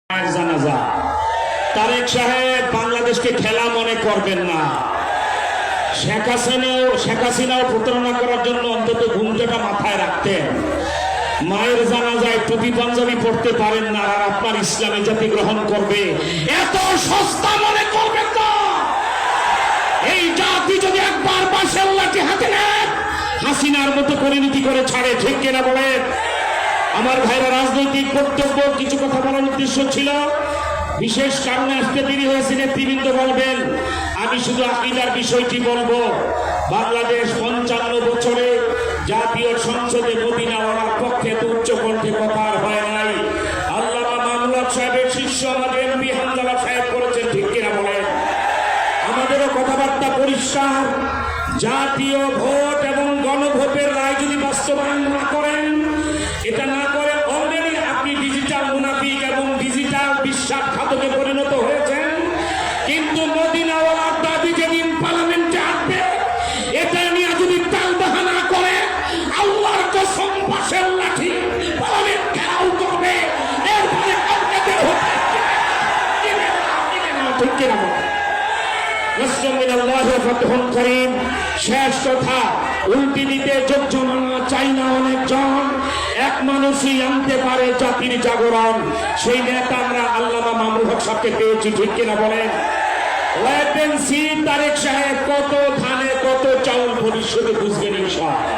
জানাজা তারেক সাহেব বাংলাদেশকে খেলা মনে করবেন না। শেখ হাসিনাও প্রতারণা করার জন্য অন্তত ঘুমটাটা মাথায় রাখতেন। মায়ের জানাজায় টুপি পাঞ্জাবি পড়তে পারেন না, আর আপনার ইসলামী জাতি গ্রহণ করবে এত সস্তা মনে করবেন না। এই জাতি যদি একবার বাঁশের লাঠি হাতে নেয় হাসিনার মতো পরিণতি করে ছাড়ে, ঠিক কিনা বলেন? আমার ভাইরা, রাজনৈতিক বক্তব্য কিছু কথা বলার উদ্দেশ্য ছিল, বিশেষ কারণে আসতে দেরি হয়েছে, নেতৃবৃন্দ বলবেন। আমি শুধু আকীদার বিষয়টি বলবো। বাংলাদেশ 55 বছরে জাতীয় সংসদে মদিনাওয়ালার পক্ষে এত উচ্চ কণ্ঠে কথা আর হয় নাই। আল্লামা মামুনুল হক সাহেবের শিষ্য আমাদের এমপি হামজালা সাহেব করেছেন, ঠিক কিনা বলেন? আমাদেরও কথাবার্তা পরিষ্কার। জাতীয় ভোট এবং গণভোটের রায় যদি বাস্তবায়ন না করেন, এটা না করে অলরেডি আপনি ডিজিটাল মুনাফিক এবং ডিজিটাল বিশ্বাসঘাতকে পরিণত হয়েছেন। কিন্তু মদিনাওয়ালার দাবি যেদিন পার্লামেন্টে আসবে, এটা নিয়ে যদি তালবাহা না করে আল্লাহর কসম বাঁশের লাঠি পার্লামেন্ট ঘেরাও করবে। এরপরে আপনাদের হতে ঠিক কিনা বলেন? শেষ কথা, উল্টি দিতে যোগ্য চাই না অনেকজন, এক মানুষই আনতে পারে জাতির জাগরণ। সেই নেতা আমরা আল্লামা মামুনুল হক সাহেবকে পেয়েছি, ঠিক কিনা বলেন? ওয়েট এন্ড সি তারেক সাহেব কত ধানে কত চাউল ভবিষ্যতে বুঝবেন ইনশাআল্লাহ।